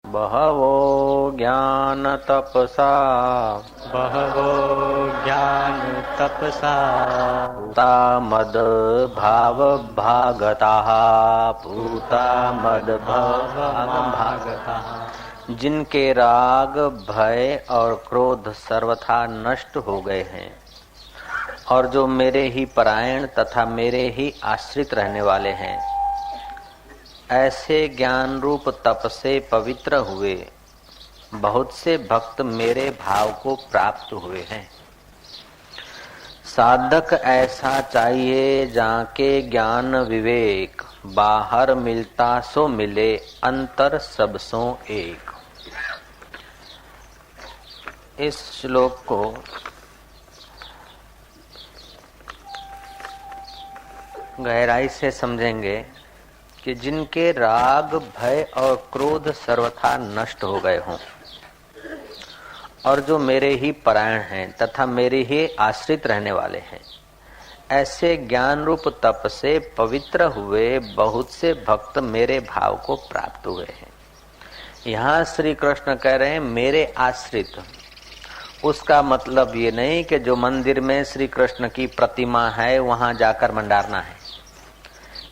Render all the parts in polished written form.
बहवो ज्ञान तपसा बहवो ज्ञान तपसा पूता मद भाव भागताः पूता मद भाव भागताः। जिनके राग भय और क्रोध सर्वथा नष्ट हो गए हैं और जो मेरे ही परायण तथा मेरे ही आश्रित रहने वाले हैं, ऐसे ज्ञान रूप तप से पवित्र हुए बहुत से भक्त मेरे भाव को प्राप्त हुए हैं। साधक ऐसा चाहिए जाके ज्ञान विवेक, बाहर मिलता सो मिले अंतर सब सो एक। इस श्लोक को गहराई से समझेंगे कि जिनके राग भय और क्रोध सर्वथा नष्ट हो गए हों और जो मेरे ही परायण हैं तथा मेरे ही आश्रित रहने वाले हैं, ऐसे ज्ञान रूप तप से पवित्र हुए बहुत से भक्त मेरे भाव को प्राप्त हुए हैं। यहाँ श्री कृष्ण कह रहे हैं मेरे आश्रित। उसका मतलब ये नहीं कि जो मंदिर में श्री कृष्ण की प्रतिमा है वहां जाकर मंडारना है।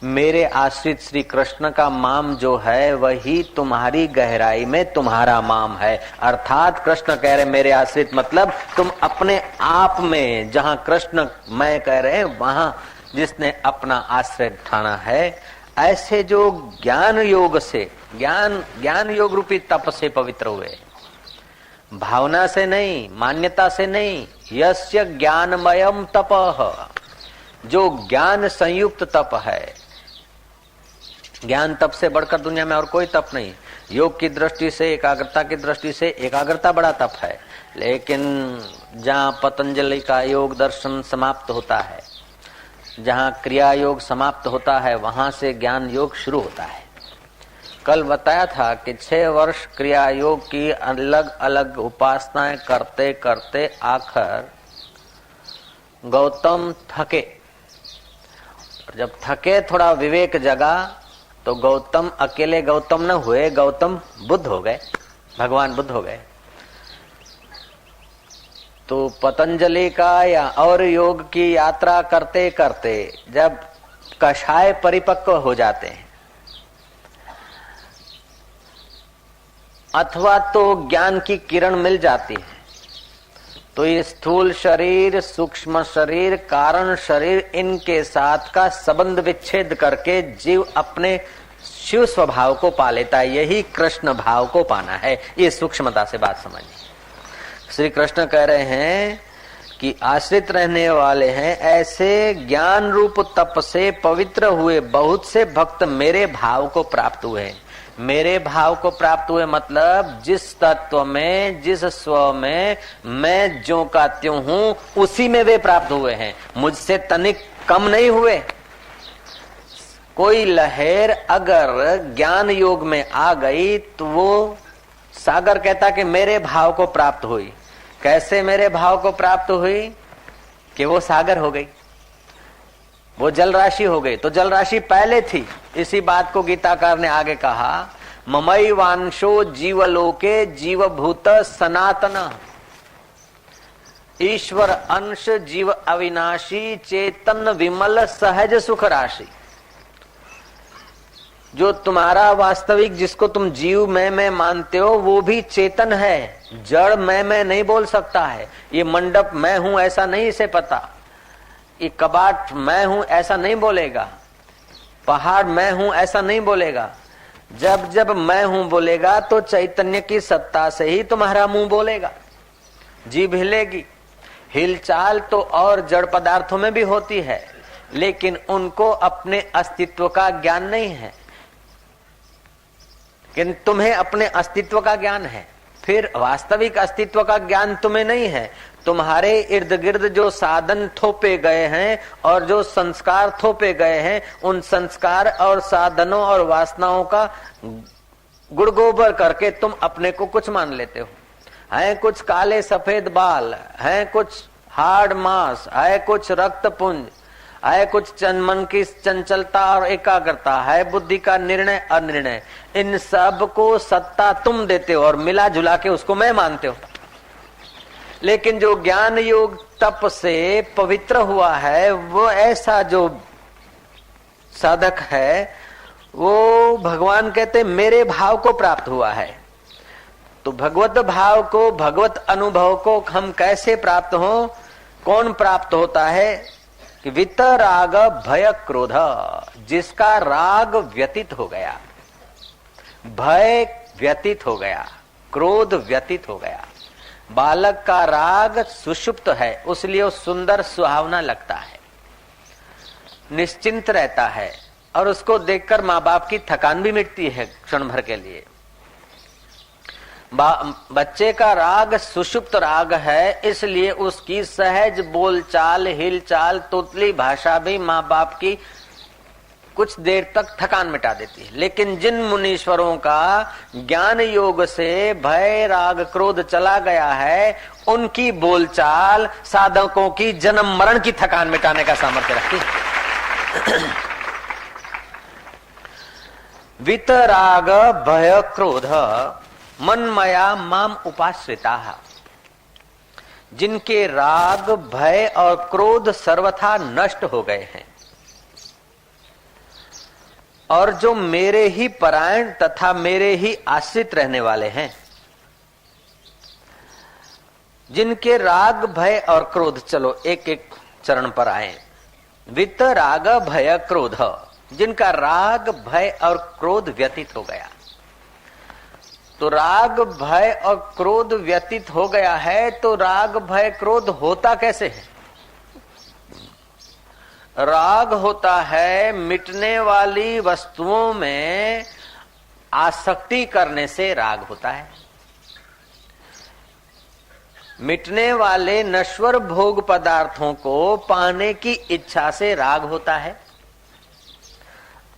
मेरे आश्रित श्री कृष्ण का माम जो है वही तुम्हारी गहराई में तुम्हारा माम है। अर्थात कृष्ण कह रहे मेरे आश्रित मतलब तुम अपने आप में, जहां कृष्ण मैं कह रहे हैं वहां जिसने अपना आश्रय ठाना है, ऐसे जो ज्ञान योग से ज्ञान योग रूपी तप से पवित्र हुए, भावना से नहीं, मान्यता से नहीं। यस्य ज्ञानमयम तपः, जो ज्ञान संयुक्त तप है। ज्ञान तप से बढ़कर दुनिया में और कोई तप नहीं। योग की दृष्टि से, एकाग्रता की दृष्टि से एकाग्रता बड़ा तप है, लेकिन जहाँ पतंजलि का योग दर्शन समाप्त होता है, जहाँ क्रिया योग समाप्त होता है, वहां से ज्ञान योग शुरू होता है। कल बताया था कि 6 वर्ष क्रिया योग की अलग अलग उपासनाएं करते करते आखिर गौतम थके। जब थके, थोड़ा विवेक जगा, तो गौतम अकेले गौतम न हुए, गौतम बुद्ध हो गए, भगवान बुद्ध हो गए। तो पतंजलि का या और योग की यात्रा करते करते जब कषाय परिपक्व हो जाते हैं, अथवा तो ज्ञान की किरण मिल जाती है, तो ये स्थूल शरीर, सूक्ष्म शरीर, कारण शरीर, इनके साथ का संबंध विच्छेद करके जीव अपने शिव स्वभाव को पा लेता है। यही कृष्ण भाव को पाना है। ये सूक्ष्मता से बात समझिए। श्री कृष्ण कह रहे हैं कि आश्रित रहने वाले हैं, ऐसे ज्ञान रूप तप से पवित्र हुए बहुत से भक्त मेरे भाव को प्राप्त हुए हैं। मेरे भाव को प्राप्त हुए मतलब जिस तत्व में, जिस स्व में मैं ज्यों का त्यों हूं, उसी में वे प्राप्त हुए हैं। मुझसे तनिक कम नहीं हुए। कोई लहर अगर ज्ञान योग में आ गई तो वो सागर कहता कि मेरे भाव को प्राप्त हुई। कैसे मेरे भाव को प्राप्त हुई? कि वो सागर हो गई, वो जल राशि हो गई। तो जल राशि पहले थी। इसी बात को गीताकार ने आगे कहा, ममई वांशो जीवलोके जीवभूत सनातन, ईश्वर अंश जीव अविनाशी, चेतन विमल सहज सुख राशि। जो तुम्हारा वास्तविक, जिसको तुम जीव मैं मानते हो, वो भी चेतन है। जड़ मैं नहीं बोल सकता है। ये मंडप मैं हूं ऐसा नहीं इसे पता, ये कबाट मैं हूं ऐसा नहीं बोलेगा, पहाड़ मैं हूं ऐसा नहीं बोलेगा। जब जब मैं हूं बोलेगा तो चैतन्य की सत्ता से ही तुम्हारा मुंह बोलेगा, जीभ हिलेगी। हिलचाल तो और जड़ पदार्थों में भी होती है, लेकिन उनको अपने अस्तित्व का ज्ञान नहीं है। लेकिन तुम्हें अपने अस्तित्व का ज्ञान है, फिर वास्तविक अस्तित्व का ज्ञान तुम्हें नहीं है। तुम्हारे इर्द गिर्द जो साधन थोपे गए हैं और जो संस्कार थोपे गए हैं, उन संस्कार और साधनों और वासनाओं का गुड़गोबर करके तुम अपने को कुछ मान लेते हो। हैं कुछ काले सफेद बाल, हैं कुछ हार्ड मांस, है कुछ रक्त पुंज, है कुछ मन की चंचलता और एकाग्रता, है बुद्धि का निर्णय अनिर्णय, इन सब को सत्ता तुम देते हो और मिला जुला के उसको मैं मानते हो। लेकिन जो ज्ञान योग तप से पवित्र हुआ है, वो ऐसा जो साधक है, वो भगवान कहते मेरे भाव को प्राप्त हुआ है। तो भगवत भाव को, भगवत अनुभव को हम कैसे प्राप्त हो? कौन प्राप्त होता है? कि वितराग भय क्रोध, जिसका राग व्यतीत हो गया, भय व्यतीत हो गया, क्रोध व्यतीत हो गया। बालक का राग सुषुप्त है, उसलिए वो सुंदर सुहावना लगता है, निश्चिंत रहता है और उसको देखकर माँ बाप की थकान भी मिटती है क्षण भर के लिए। बच्चे का राग सुषुप्त राग है, इसलिए उसकी सहज बोलचाल, हिलचाल, तोतली भाषा भी माँ बाप की कुछ देर तक थकान मिटा देती है। लेकिन जिन मुनीश्वरों का ज्ञान योग से भय राग क्रोध चला गया है, उनकी बोलचाल साधकों की जन्म मरण की थकान मिटाने का सामर्थ्य रखती है। वितराग भय क्रोध मनमया माम उपाश्रिता, जिनके राग भय और क्रोध सर्वथा नष्ट हो गए हैं और जो मेरे ही परायण तथा मेरे ही आश्रित रहने वाले हैं, जिनके राग भय और क्रोध, चलो एक एक चरण पर आए। वित्त राग भय क्रोध, जिनका राग भय और क्रोध व्यतीत हो गया। तो राग भय और क्रोध व्यतीत हो गया है, तो राग भय क्रोध होता कैसे है? राग होता है मिटने वाली वस्तुओं में आसक्ति करने से राग होता है। मिटने वाले नश्वर भोग पदार्थों को पाने की इच्छा से राग होता है।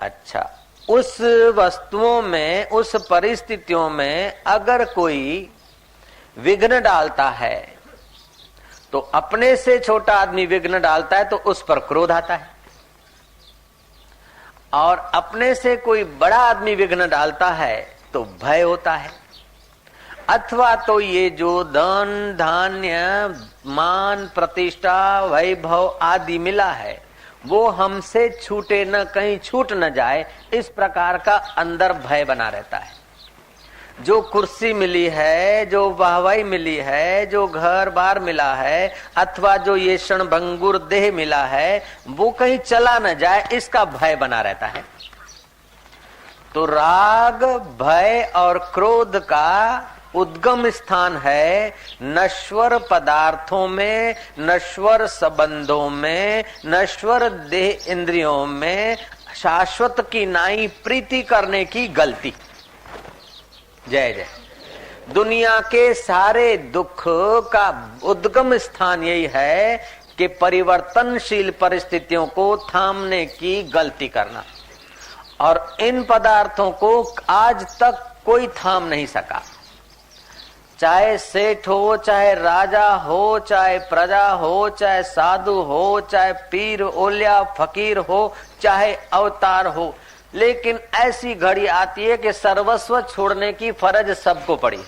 अच्छा, उस वस्तुओं में, उस परिस्थितियों में अगर कोई विघ्न डालता है, तो अपने से छोटा आदमी विघ्न डालता है तो उस पर क्रोध आता है, और अपने से कोई बड़ा आदमी विघ्न डालता है तो भय होता है। अथवा तो ये जो धन धान्य मान प्रतिष्ठा वैभव आदि मिला है, वो हमसे छूटे न, कहीं छूट न जाए, इस प्रकार का अंदर भय बना रहता है। जो कुर्सी मिली है, जो वाहवाही मिली है, जो घर बार मिला है, अथवा जो ये क्षणभंगुर देह मिला है, वो कहीं चला न जाए, इसका भय बना रहता है। तो राग भय और क्रोध का उद्गम स्थान है नश्वर पदार्थों में, नश्वर संबंधों में, नश्वर देह इंद्रियों में शाश्वत की नाई प्रीति करने की गलती। जय जय। दुनिया के सारे दुख का उद्गम स्थान यही है कि परिवर्तनशील परिस्थितियों को थामने की गलती करना, और इन पदार्थों को आज तक कोई थाम नहीं सका। चाहे सेठ हो, चाहे राजा हो, चाहे प्रजा हो, चाहे साधु हो, चाहे पीर ओलिया फकीर हो, चाहे अवतार हो, लेकिन ऐसी घड़ी आती है कि सर्वस्व छोड़ने की फर्ज सबको पड़ी।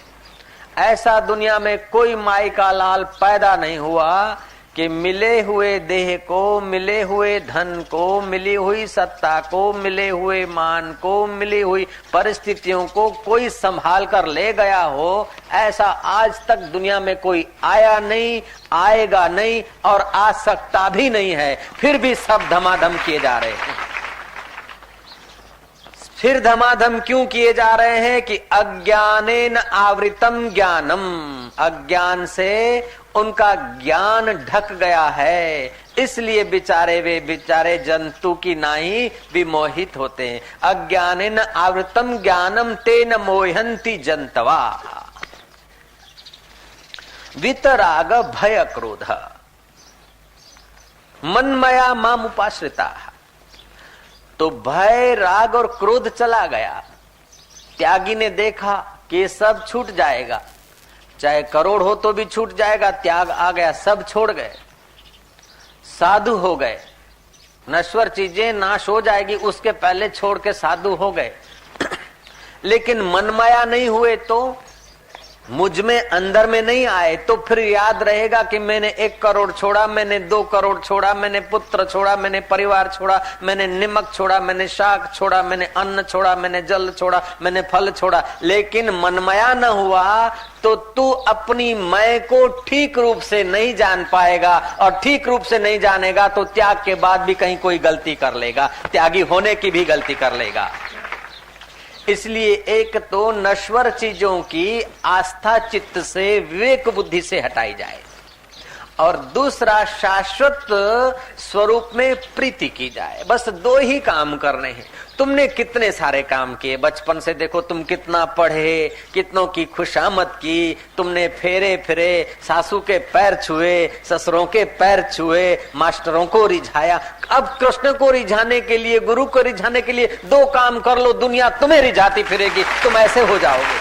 ऐसा दुनिया में कोई माई का लाल पैदा नहीं हुआ कि मिले हुए देह को, मिले हुए धन को, मिली हुई सत्ता को, मिले हुए मान को, मिली हुई परिस्थितियों को कोई संभाल कर ले गया हो। ऐसा आज तक दुनिया में कोई आया नहीं, आएगा नहीं और आ सकता भी नहीं है। फिर भी सब धमाधम किए जा रहे हैं। फिर धमाधम क्यों किए जा रहे हैं? कि अज्ञानेन आवृतम ज्ञानम, अज्ञान से उनका ज्ञान ढक गया है, इसलिए वे बेचारे जंतु की नाई विमोहित होते हैं। अज्ञानेन आवृतम ज्ञानम तेन मोहंती जंतवा। वितराग भय क्रोध मनमया माम उपाश्रिता। तो भय राग और क्रोध चला गया। त्यागी ने देखा कि ये सब छूट जाएगा, चाहे करोड़ हो तो भी छूट जाएगा। त्याग आ गया, सब छोड़ गए, साधु हो गए। नश्वर चीजें नाश हो जाएगी उसके पहले छोड़ के साधु हो गए। लेकिन मनमाया नहीं हुए तो, मुझ में अंदर में नहीं आए तो फिर याद रहेगा कि मैंने 1 करोड़ छोड़ा, मैंने 2 करोड़ छोड़ा, मैंने पुत्र छोड़ा, मैंने परिवार छोड़ा, मैंने नमक छोड़ा, मैंने शाक छोड़ा, मैंने अन्न छोड़ा, मैंने जल छोड़ा, मैंने फल छोड़ा। लेकिन मनमाया न हुआ तो तू अपनी मैं को ठीक रूप से नहीं जान पाएगा, और ठीक रूप से नहीं जानेगा तो त्याग के बाद भी कहीं कोई गलती कर लेगा, त्यागी होने की भी गलती कर लेगा। इसलिए एक तो नश्वर चीजों की आस्था चित्त से, विवेक बुद्धि से हटाई जाए, और दूसरा शाश्वत स्वरूप में प्रीति की जाए। बस 2 ही काम करने हैं। तुमने कितने सारे काम किए, बचपन से देखो तुम कितना पढ़े, कितनों की खुशामद की, तुमने फेरे फिरे, सासू के पैर छुए, ससुरों के पैर छुए, मास्टरों को रिझाया। अब कृष्ण को रिझाने के लिए, गुरु को रिझाने के लिए 2 काम कर लो, दुनिया तुम्हें रिझाती फिरेगी, तुम ऐसे हो जाओगे।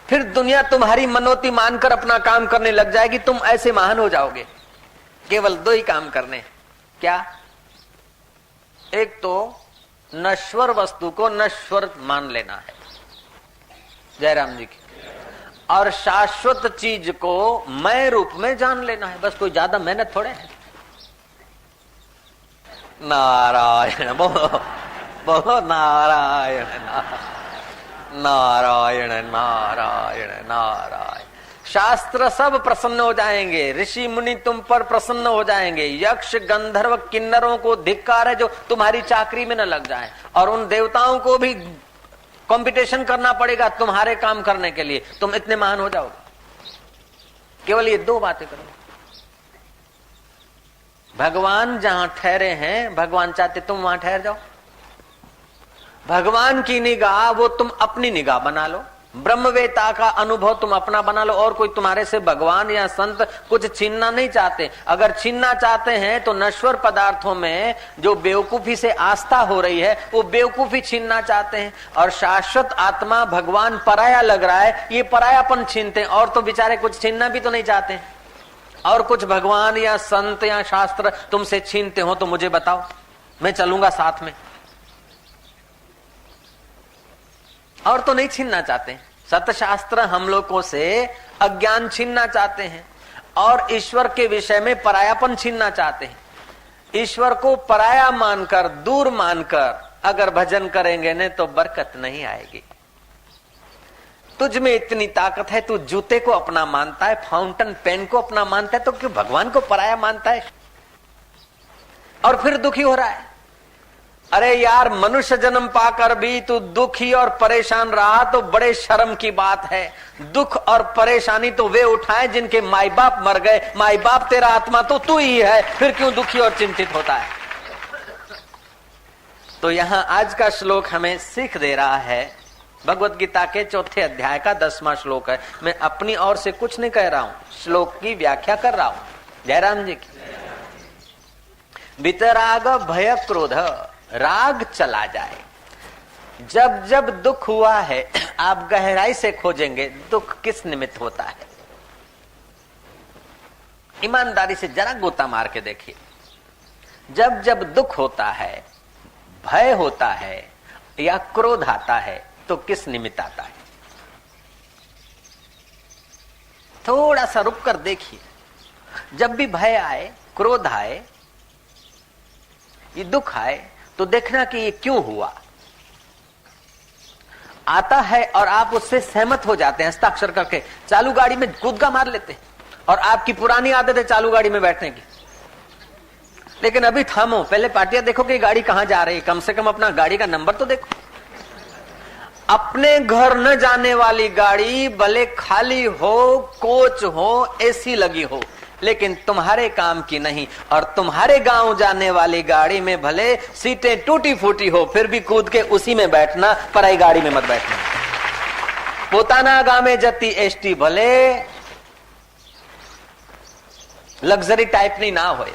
फिर दुनिया तुम्हारी मनोती मानकर अपना काम करने लग जाएगी, तुम ऐसे महान हो जाओगे। केवल 2 ही काम करने। क्या? एक तो नश्वर वस्तु को नश्वर मान लेना है, जयराम जी की, और शाश्वत चीज को मैं रूप में जान लेना है। बस कोई ज्यादा मेहनत थोड़े है। नारायण बोलो, बोलो नारायण नारायण नारायण नारायण। शास्त्र सब प्रसन्न हो जाएंगे, ऋषि मुनि तुम पर प्रसन्न हो जाएंगे। यक्ष गंधर्व किन्नरों को धिक्कार है जो तुम्हारी चाकरी में न लग जाए, और उन देवताओं को भी कंपटीशन करना पड़ेगा तुम्हारे काम करने के लिए। तुम इतने महान हो जाओगे। केवल ये 2 बातें करो। भगवान जहां ठहरे हैं, भगवान चाहते तुम वहां ठहर जाओ। भगवान की निगाह वो तुम अपनी निगाह बना लो, ब्रह्मवेता का अनुभव तुम अपना बना लो, और कोई तुम्हारे से भगवान या संत कुछ छीनना नहीं चाहते। अगर छीनना चाहते हैं तो नश्वर पदार्थों में जो बेवकूफी से आस्था हो रही है वो बेवकूफी छीनना चाहते हैं, और शाश्वत आत्मा भगवान पराया लग रहा है, ये परायापन छीनते हैं। और तो बेचारे कुछ छीनना भी तो नहीं चाहते, और कुछ भगवान या संत या शास्त्र तुमसे छीनते हो तो मुझे बताओ, मैं चलूंगा साथ में। और तो नहीं छीनना चाहते। सतशास्त्र हम लोगों से अज्ञान छीनना चाहते हैं, और ईश्वर के विषय में परायापन छीनना चाहते हैं। ईश्वर को पराया मानकर, दूर मानकर अगर भजन करेंगे न तो बरकत नहीं आएगी। तुझ में इतनी ताकत है, तू जूते को अपना मानता है, फाउंटेन पेन को अपना मानता है, तो क्यों भगवान को पराया मानता है और फिर दुखी हो रहा है? अरे यार, मनुष्य जन्म पाकर भी तू दुखी और परेशान रहा तो बड़े शर्म की बात है। दुख और परेशानी तो वे उठाए जिनके माई बाप मर गए। माई बाप तेरा आत्मा तो तू ही है, फिर क्यों दुखी और चिंतित होता है? तो यहां आज का श्लोक हमें सीख दे रहा है। भगवत गीता के 4थे अध्याय का 10वां श्लोक है। मैं अपनी ओर से कुछ नहीं कह रहा हूं, श्लोक की व्याख्या कर रहा हूं। जयराम जी की। वितराग भय क्रोध, राग चला जाए। जब जब दुख हुआ है, आप गहराई से खोजेंगे दुख किस निमित्त होता है। ईमानदारी से जरा गोता मार के देखिए। जब जब दुख होता है, भय होता है या क्रोध आता है तो किस निमित्त आता है? थोड़ा सा रुक कर देखिए। जब भी भय आए, क्रोध आए, ये दुख आए तो देखना कि ये क्यों हुआ। आता है और आप उससे सहमत हो जाते हैं, हस्ताक्षर करके चालू गाड़ी में कूदका मार लेते हैं, और आपकी पुरानी आदत है चालू गाड़ी में बैठने की। लेकिन अभी थामो, पहले पार्टियां देखो कि गाड़ी कहां जा रही है, कम से कम अपना गाड़ी का नंबर तो देखो। अपने घर न जाने वाली गाड़ी भले खाली हो, कोच हो, एसी लगी हो, लेकिन तुम्हारे काम की नहीं। और तुम्हारे गांव जाने वाली गाड़ी में भले सीटें टूटी फूटी हो, फिर भी कूद के उसी में बैठना, पराई गाड़ी में मत बैठना। पोताना गामे जती एसटी भले लग्जरी टाइपनी ना होय,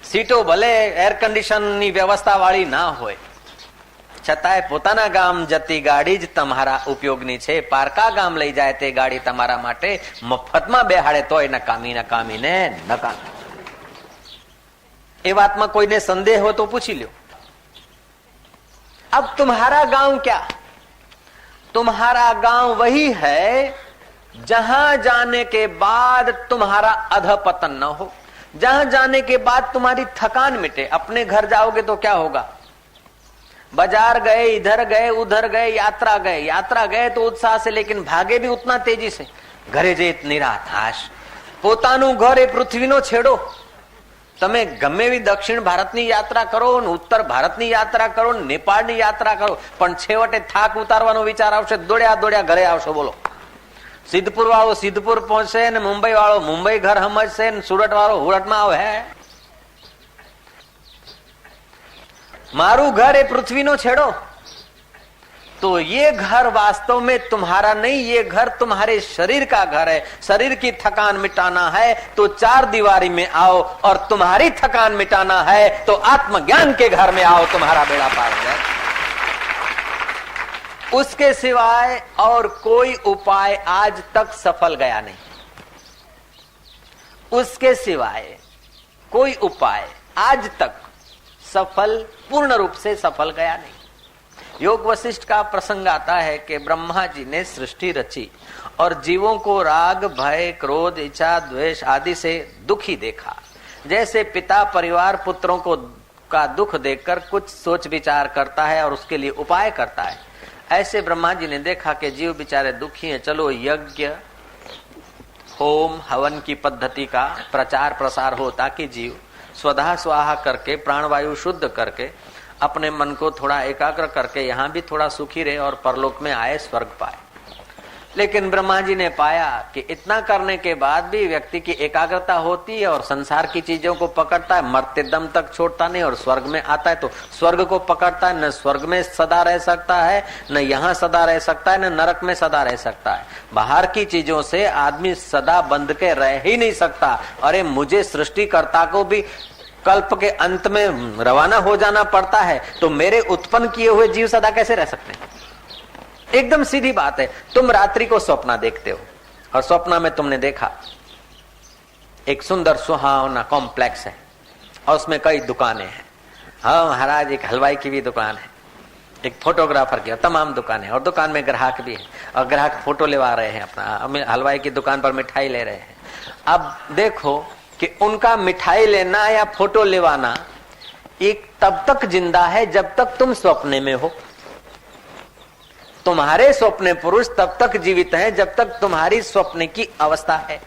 सीटो भले एयर कंडीशननी व्यवस्था वाળી ના હોય, છતાંય પોતાના ગામ જતી ગાડી જ તમારા ઉપયોગની છે। પારકા ગામ લઈ જાય તે ગાડી તમારા માટે મફતમાં બેહાડે તોય નકામી નકામી ને નકામી। એ વાતમાં કોઈને સંદેહ हो तो पूछी लो। अब तुम्हारा गांव क्या? तुम्हारा गांव वही है जहां जाने के बाद तुम्हारा अधपतन न हो, जहां जाने के बाद तुम्हारी थकान मिटे। अपने घर जाओगे तो क्या होगा? बाजार गए, इधर गए, उधर गए, यात्रा गए तो उत्साह से, लेकिन भागे भी उतना तेजी से। घरे जे निराश। પોતાનું ઘર એ પૃથ્વીનો છેડો। તમે ગમે એવી દક્ષિણ ભારતની યાત્રા કરો, ઉત્તર ભારતની યાત્રા કરો, નેપાળની યાત્રા કરો, પણ છેવટે થાક ઉતારવાનો વિચાર આવશે, દોડ્યા દોડ્યા ઘરે આવશો। બોલો, સિદ્ધપુર વાળો સિદ્ધપુર પહોંચશે ને મુંબઈ વાળો મુંબઈ ઘર સમજશે ને સુરત વાળો સુરતમાં આવે। હે, મારું ઘર એ પૃથ્વીનો છેડો। तो ये घर वास्तव में तुम्हारा नहीं, ये घर तुम्हारे शरीर का घर है। शरीर की थकान मिटाना है तो चार दीवारी में आओ, और तुम्हारी थकान मिटाना है तो आत्मज्ञान के घर में आओ, तुम्हारा बेड़ा पार हो जाए। उसके सिवाय और कोई उपाय आज तक सफल गया नहीं। उसके सिवाय कोई उपाय आज तक सफल, पूर्ण रूप से सफल गया नहीं। योग वशिष्ठ का प्रसंग आता है कि ब्रह्मा जी ने सृष्टि रची और जीवों को राग, भय, क्रोध, इच्छा, द्वेष आदि से दुखी देखा। जैसे पिता परिवार पुत्रों को का दुख देखकर कुछ सोच विचार करता है और उसके लिए उपाय करता है, ऐसे ब्रह्मा जी ने देखा कि जीव बेचारे दुखी हैं। चलो यज्ञ, होम, हवन की पद्धति का प्रचार प्रसार हो, ताकि जीव स्वधा स्वाहा करके, प्राणवायु शुद्ध करके, अपने मन को थोड़ा एकाग्र करके यहाँ भी थोड़ा सुखी रहे और परलोक में आए, स्वर्ग पाए। लेकिन ब्रह्मा जी ने पाया कि इतना करने के बाद भी व्यक्ति की एकाग्रता होती है और संसार की चीजों को पकड़ता है, मरते दम तक छोड़ता नहीं, और स्वर्ग में आता है तो स्वर्ग को पकड़ता है। न स्वर्ग में सदा रह सकता है, न यहाँ सदा रह सकता है, न नरक में सदा रह सकता है। बाहर की चीजों से आदमी सदा बंध के रह ही नहीं सकता। अरे मुझे सृष्टिकर्ता को भी कल्प के अंत में रवाना हो जाना पड़ता है, तो मेरे उत्पन्न किए हुए जीव सदा कैसे रह सकते हैं? एकदम सीधी बात है। तुम रात्रि को स्वप्न देखते हो और स्वप्न में तुमने देखा एक सुंदर सुहावना कॉम्प्लेक्स है और उसमें कई दुकानें हैं। हाँ महाराज, एक हलवाई की भी दुकान है, एक फोटोग्राफर की, तमाम दुकानें, और दुकान में ग्राहक भी है और ग्राहक फोटो लेवा रहे हैं अपना। हलवाई की दुकान पर मिठाई ले रहे हैं। अब देखो कि उनका मिठाई लेना या फोटो लेवाना एक तब तक जिंदा है जब तक तुम स्वप्ने में हो। तुम्हारे स्वप्ने पुरुष तब तक जीवित हैं जब तक तुम्हारी स्वप्न की अवस्था है।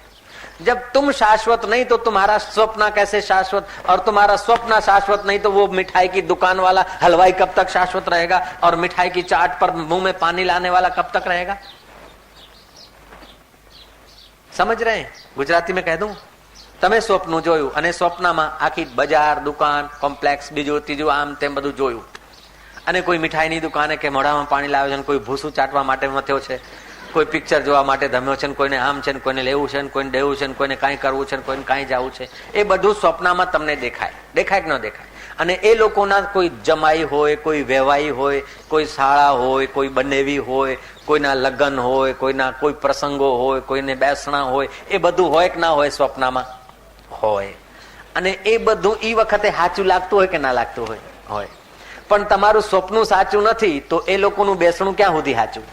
जब तुम शाश्वत नहीं तो तुम्हारा स्वप्न कैसे शाश्वत, और तुम्हारा स्वप्न शाश्वत नहीं तो वो मिठाई की दुकान वाला हलवाई कब तक शाश्वत रहेगा, और मिठाई की चाट पर मुंह में पानी लाने वाला कब तक रहेगा? समझ रहे हैं? गुजराती में कह दूं, તમે સ્વપ્ન જોયું અને સ્વપ્નમાં આખી બજાર, દુકાન, કોમ્પ્લેક્સ, બીજું ત્રીજું આમ તેમ બધું જોયું, અને કોઈ મીઠાઈની દુકાને કે મોઢામાં પાણી લાવે છે, કોઈ ભૂસું ચાટવા માટે મથ્યો છે, કોઈ પિક્ચર જોવા માટે ધમ્યો છે, કોઈને આમ છે, કોઈને લેવું છે, કોઈને દેવું છે, કોઈને કાંઈ કરવું છે, કોઈને કાંઈ જવું છે, એ બધું સ્વપ્નમાં તમને દેખાય કે ન દેખાય? અને એ લોકોના કોઈ જમાઈ હોય, કોઈ વેવાઈ હોય, કોઈ શાળા હોય, કોઈ બનેવી હોય, કોઈના લગ્ન હોય, કોઈના કોઈ પ્રસંગો હોય, કોઈને બેસણા હોય, એ બધું હોય કે ના હોય? સ્વપ્નમાં હોય। અને એ બધું ઈ વખતે સાચું લાગતું હોય કે ના લાગતું હોય? પણ તમારું સ્વપ્ન સાચું નથી તો એ લોકોનું બેસણું ક્યાં સુધી સાચું?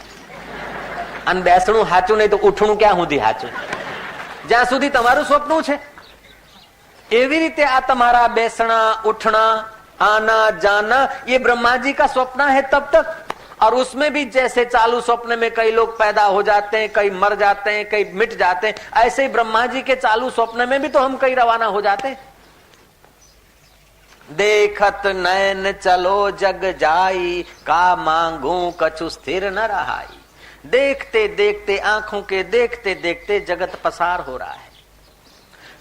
અને બેસણું સાચું નહીં તો ઉઠણું ક્યાં સુધી સાચું? જ્યાં સુધી તમારું સ્વપ્ન છે। એવી રીતે આ તમારા બેસણા, ઉઠણા, आना जाना ये ब्रह्मा जी का स्वप्न है तब तक। और उसमें भी जैसे चालू स्वप्न में कई लोग पैदा हो जाते हैं, कई मर जाते हैं, कई मिट जाते हैं, ऐसे ही ब्रह्मा जी के चालू स्वप्न में भी तो हम कई रवाना हो जाते हैं। देखत नैन चलो जग जाई, का मांगू कछु स्थिर न रहाई। देखते देखते आंखों के देखते देखते जगत पसार हो रहा है।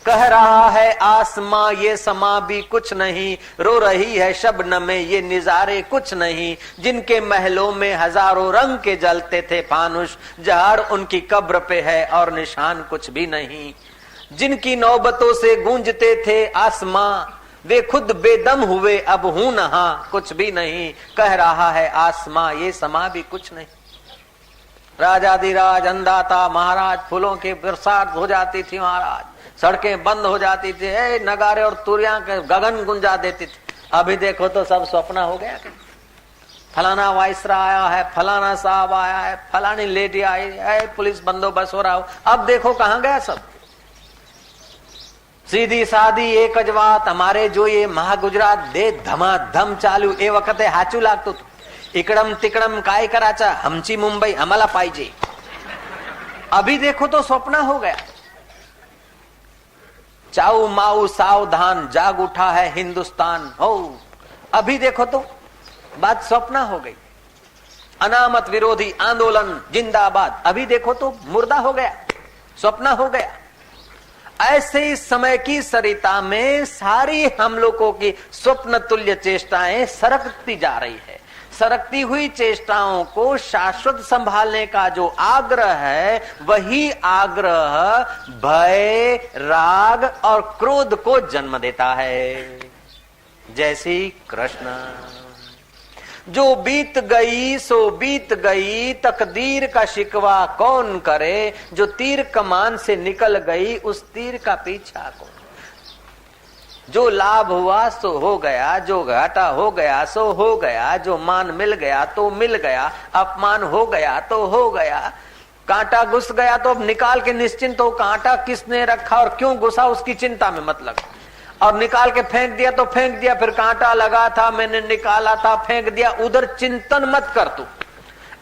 कह रहा है आसमां ये समा भी कुछ नहीं, रो रही है शबनम में ये निजारे कुछ नहीं। जिनके महलों में हजारों रंग के जलते थे फानुश, जहर उनकी कब्र पे है और निशान कुछ भी नहीं। जिनकी नौबतों से गूंजते थे आसमां, वे खुद बेदम हुए अब हूं नहा कुछ भी नहीं। कह रहा है आसमां ये समा भी कुछ नहीं। राजाधिराज अन्नदाता महाराज, फूलों की बरसात हो जाती थी महाराज, सड़कें बंद हो जाती थी, नगारे और तुरिया के गगन गुंजा देती थी। अभी देखो तो सब स्वप्न हो गया। फलाना वाइसरा आया है, फलाना साहब आया है, फलानी लेडी आई है, पुलिस बंदोबस्त हो रहा हो। अब देखो कहां गया सब। सीधी सादी एक ज વાત हमारे जो ये महागुजरात दे धमाधम चालू ए वखते हाचू लागતું હતું। इकड़म तिकड़म काय कराचा, हमची मुंबई हमाला पाहिजे। अभी देखो तो स्वप्न हो गया। चाऊ माऊ सावधान जाग उठा है हिंदुस्तान हो। अभी देखो तो बात स्वप्न हो गई। अनामत विरोधी आंदोलन जिंदाबाद, अभी देखो तो मुर्दा हो गया, स्वप्न हो गया। ऐसे ही समय की सरिता में सारी हम लोगों की स्वप्न तुल्य चेष्टाएं सरकती जा रही है। सरकती हुई चेष्टाओं को शाश्वत संभालने का जो आग्रह है, वही आग्रह भय, राग और क्रोध को जन्म देता है। जैसी कृष्ण जो बीत गई सो बीत गई, तकदीर का शिकवा कौन करे। जो तीर कमान से निकल गई, उस तीर का पीछा कौन। जो लाभ हुआ सो हो गया, जो घाटा हो गया सो हो गया, जो मान मिल गया तो मिल गया, अपमान हो गया तो हो गया। कांटा घुस गया तो अब निकाल के निश्चिंत हो, कांटा किसने रखा और क्यों घुसा उसकी चिंता में मत लग। और निकाल के फेंक दिया तो फेंक दिया, फिर कांटा लगा था मैंने निकाला था फेंक दिया, उधर चिंतन मत कर तू।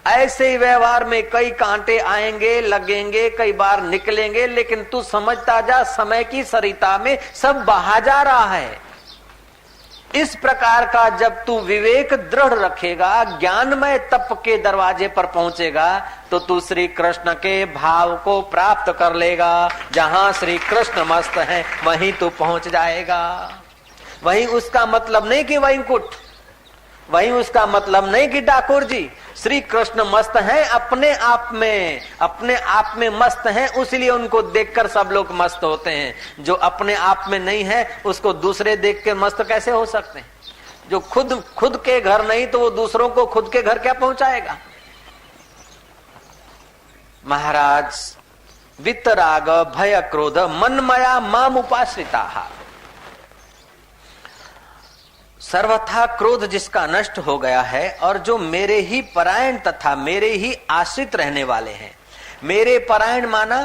ऐसे ही व्यवहार में कई कांटे आएंगे लगेंगे, कई बार निकलेंगे, लेकिन तू समझता जा समय की सरिता में सब बहा जा रहा है। इस प्रकार का जब तू विवेक दृढ़ रखेगा, ज्ञानमय तप के दरवाजे पर पहुंचेगा, तो तू श्री कृष्ण के भाव को प्राप्त कर लेगा। जहां श्री कृष्ण मस्त है वहीं तू पहुंच जाएगा। वहीं उसका मतलब नहीं कि वैकुंठ, वहीं उसका मतलब नहीं कि ठाकुर जी। श्री कृष्ण मस्त हैं अपने आप में मस्त हैं, उसलिए उनको देखकर सब लोग मस्त होते हैं। जो अपने आप में नहीं है उसको दूसरे देख के मस्त कैसे हो सकते हैं। जो खुद के घर नहीं तो वो दूसरों को खुद के घर क्या पहुंचाएगा। महाराज वितराग भय क्रोध मनमया माम उपाश्रिता, सर्वथा क्रोध जिसका नष्ट हो गया है और जो मेरे ही परायण तथा मेरे ही आश्रित रहने वाले हैं। मेरे परायण माना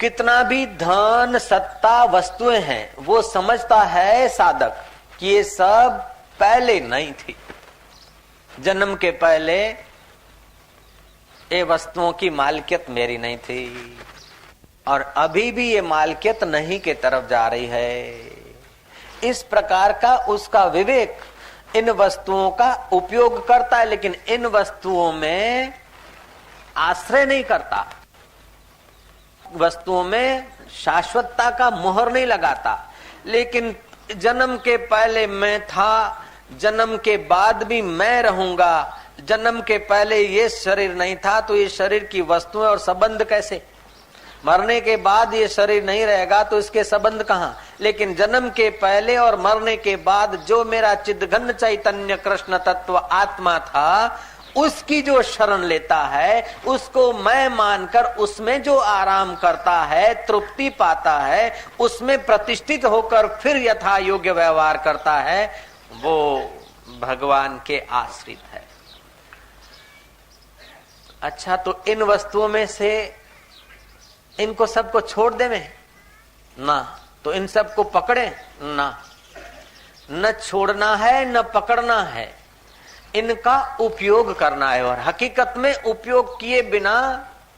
कितना भी धन सत्ता वस्तुएं हैं, वो समझता है साधक कि ये सब पहले नहीं थी। जन्म के पहले ये वस्तुओं की मालिकियत मेरी नहीं थी और अभी भी ये मालिकियत नहीं के तरफ जा रही है। इस प्रकार का उसका विवेक इन वस्तुओं का उपयोग करता है, लेकिन इन वस्तुओं में आश्रय नहीं करता, वस्तुओं में शाश्वतता का मोहर नहीं लगाता। लेकिन जन्म के पहले मैं था, जन्म के बाद भी मैं रहूंगा। जन्म के पहले ये शरीर नहीं था तो ये शरीर की वस्तुएं और संबंध कैसे। मरने के बाद ये शरीर नहीं रहेगा तो इसके संबंध कहां। लेकिन जन्म के पहले और मरने के बाद जो मेरा चिद्घन चैतन्य कृष्ण तत्व आत्मा था, उसकी जो शरण लेता है, उसको मैं मानकर उसमें जो आराम करता है, तृप्ति पाता है, उसमें प्रतिष्ठित होकर फिर यथा योग्य व्यवहार करता है, वो भगवान के आश्रित है। अच्छा, तो इन वस्तुओं में से इनको सबको छोड़ देवे ना, तो इन सबको पकड़े ना। न छोड़ना है न पकड़ना है, इनका उपयोग करना है। और हकीकत में उपयोग किए बिना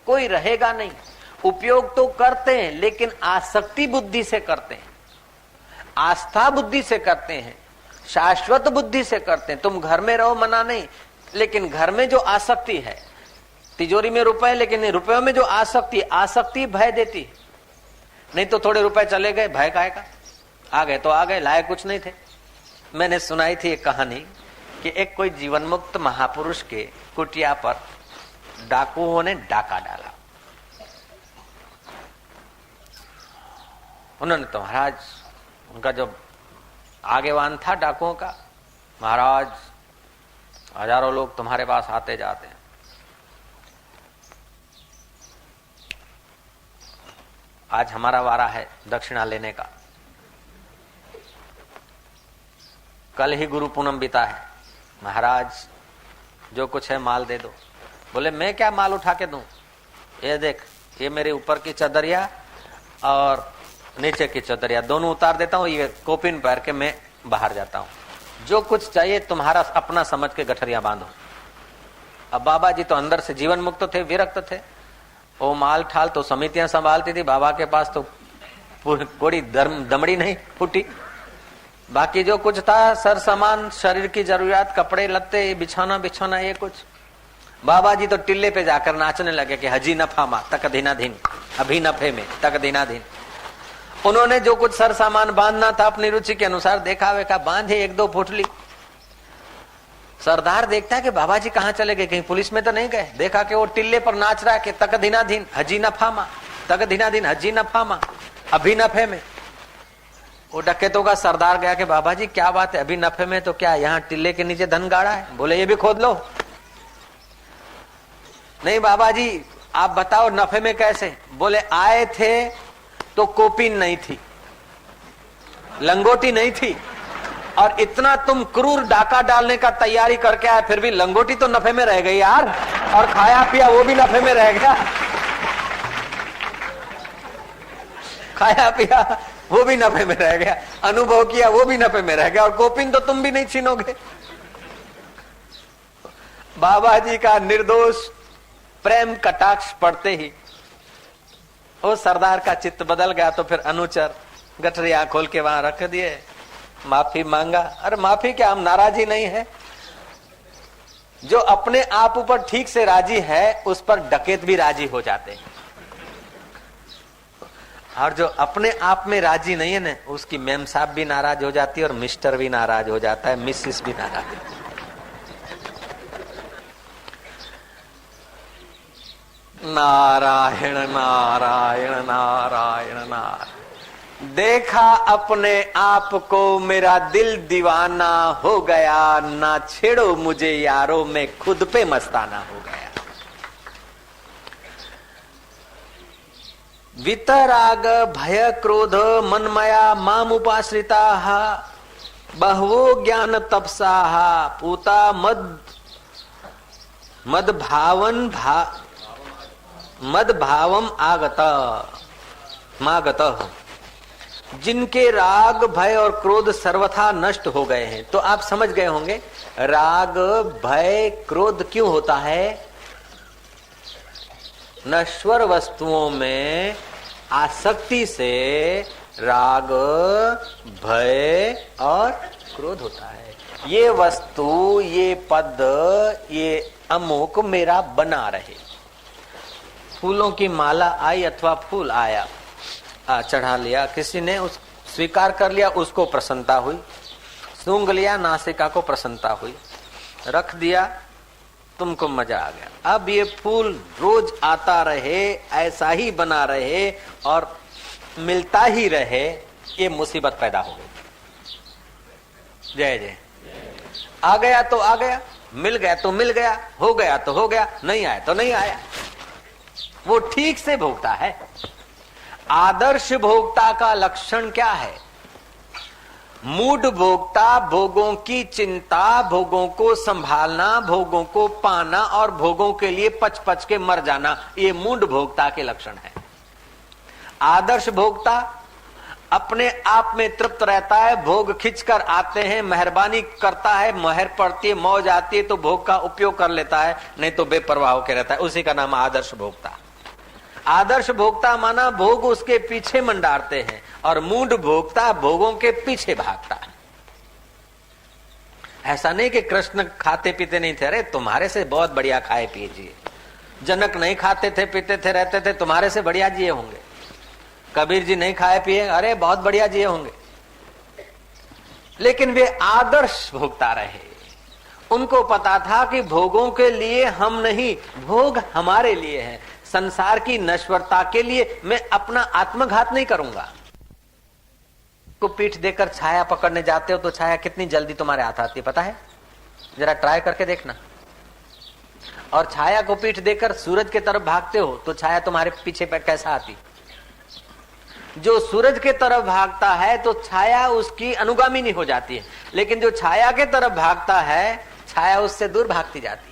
कोई रहेगा नहीं। उपयोग तो करते हैं लेकिन आसक्ति बुद्धि से करते हैं, आस्था बुद्धि से करते हैं, शाश्वत बुद्धि से करते हैं। तुम घर में रहो मना नहीं, लेकिन घर में जो आसक्ति है, तिजोरी में रुपए लेकिन रुपयों में जो आसक्ति भय देती है। नहीं तो थोड़े रुपए चले गए, भय काहे का, आ गए तो आ गए, लाए कुछ नहीं थे। मैंने सुनाई थी एक कहानी कि एक कोई जीवन मुक्त महापुरुष के कुटिया पर डाकुओं ने डाका डाला। उन्होंने तो महाराज, उनका जो आगेवान था डाकुओं का, महाराज हजारों लोग तुम्हारे पास आते जाते हैं, आज हमारा वारा है दक्षिणा लेने का। कल ही गुरु पूनम बीता है। महाराज जो कुछ है माल दे दो। बोले मैं क्या माल उठा के दूं? ये देख, ये मेरे ऊपर की चदरिया और नीचे की चदरिया दोनों उतार देता हूँ, ये कोपिन पैर के मैं बाहर जाता हूँ। जो कुछ चाहिए तुम्हारा अपना समझ के गठरियां बांधो। अब बाबा जी तो अंदर से जीवन मुक्त थे, विरक्त थे। वो माल ठाल तो समितियां संभालती थी, बाबा के पास तो कोई दमड़ी नहीं फूटी। बाकी जो कुछ था सर सामान, शरीर की जरूरियात, कपड़े लत्ते, बिछाना बिछाना, ये कुछ। बाबा जी तो टिल्ले पे जाकर नाचने लगे कि हजी नफा मा तक दीनाधीन, अभी नफे में तक दीनाधीन। उन्होंने जो कुछ सर सामान बांधना था अपनी रुचि के अनुसार देखा वेखा बांधे, एक दो फुटली। सरदार देखता है कि बाबा जी कहाँ चले गए, कहीं पुलिस में तो नहीं गए। देखा कि वो टिल्ले पर नाच रहा है कि तक दीनाधीन हजी नफा मा, तक दीनाधीन हजी नफा मा, अभी नफे में। वो डकैतों का सरदार गया कि बाबा जी क्या बात है, अभी नफे में तो क्या यहाँ टिल्ले के नीचे धन गाड़ा है? बोले ये भी खोद लो। नहीं बाबा जी आप बताओ नफे में कैसे? बोले आए थे तो कोपिन नहीं थी, लंगोटी नहीं थी, और इतना तुम क्रूर डाका डालने का तैयारी करके आए, फिर भी लंगोटी तो नफे में रह गई यार, और खाया पिया वो भी नफे में रह गया, खाया पिया वो भी नफे में रह गया, अनुभव किया वो भी नफे में रह गया, और कोपिन तो तुम भी नहीं छीनोगे। बाबा जी का निर्दोष प्रेम कटाक्ष पड़ते ही वो सरदार का चित्त बदल गया। तो फिर अनुचर गठरिया खोल के वहां रख दिए, माफी मांगा। अरे माफी क्या, हम नाराजी नहीं है। जो अपने आप ऊपर ठीक से राजी है उस पर डकैत भी राजी हो जाते हैं, और जो अपने आप में राजी नहीं है ना, उसकी मेम साहब भी नाराज हो जाती है और मिस्टर भी नाराज हो जाता है, मिसिस भी नाराज हो जाती है। नारायण नारायण नारायण नारायण। देखा अपने आप को मेरा दिल दीवाना हो गया, ना छेड़ो मुझे यारो मैं खुद पे मस्ताना हो गया। वितराग भय क्रोध मनमया माम उपाश्रिता बहवो ज्ञान तपसा पूता मद भावम आगत मागत। जिनके राग भय और क्रोध सर्वथा नष्ट हो गए हैं। तो आप समझ गए होंगे राग भय क्रोध क्यों होता है। नश्वर वस्तुओं में आसक्ति से राग भय और क्रोध होता है। ये वस्तु, ये पद, ये अमुक मेरा बना रहे। फूलों की माला आई अथवा फूल आया, चढ़ा लिया, किसी ने उस स्वीकार कर लिया, उसको प्रसन्नता हुई। सूंघ लिया, नासिका को प्रसन्नता हुई, रख दिया, तुमको मजा आ गया। अब ये फूल रोज आता रहे, ऐसा ही बना रहे और मिलता ही रहे, ये मुसीबत पैदा हो गई। जय जय। आ गया तो आ गया, मिल गया तो मिल गया, हो गया तो हो गया, नहीं आया तो नहीं आया। वो ठीक से भोगता है। आदर्श भोक्ता का लक्षण क्या है। मूढ़ भोक्ता भोगों की चिंता, भोगों को संभालना, भोगों को पाना और भोगों के लिए पच पच के मर जाना, ये मूढ़ भोक्ता के लक्षण है। आदर्श भोक्ता अपने आप में तृप्त रहता है, भोग खिंच कर आते हैं, मेहरबानी करता है, महर पड़ती है, मौज आती है तो भोग का उपयोग कर लेता है, नहीं तो बेपरवाह होकर रहता है। उसी का नाम आदर्श भोक्ता। आदर्श भोक्ता माना भोग उसके पीछे मंडारते हैं, और मूढ़ भोक्ता भोगों के पीछे भागता है। ऐसा नहीं कि कृष्ण खाते पीते नहीं थे, अरे तुम्हारे से बहुत बढ़िया खाए पिए जिए। जनक नहीं खाते थे पीते थे रहते थे, तुम्हारे से बढ़िया जिए होंगे। कबीर जी नहीं खाए पिए, अरे बहुत बढ़िया जिए होंगे। लेकिन वे आदर्श भोक्ता रहे। उनको पता था कि भोगों के लिए हम नहीं, भोग हमारे लिए है। संसार की नश्वरता के लिए मैं अपना आत्मघात नहीं करूंगा। को पीठ देकर छाया पकड़ने जाते हो तो छाया कितनी जल्दी तुम्हारे हाथ आती है पता है? जरा ट्राई करके देखना। और छाया को पीठ देकर सूरज की तरफ भागते हो तो छाया तुम्हारे पीछे पे कैसा आती? जो सूरज के तरफ भागता है तो छाया उसकी अनुगामिनी हो जाती है, लेकिन जो छाया के तरफ भागता है छाया उससे दूर भागती जाती है।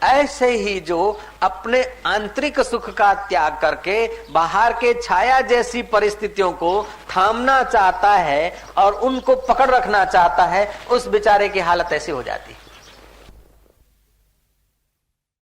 ऐसे ही जो अपने आंतरिक सुख का त्याग करके बाहर के छाया जैसी परिस्थितियों को थामना चाहता है और उनको पकड़ रखना चाहता है, उस बेचारे की हालत ऐसी हो जाती है।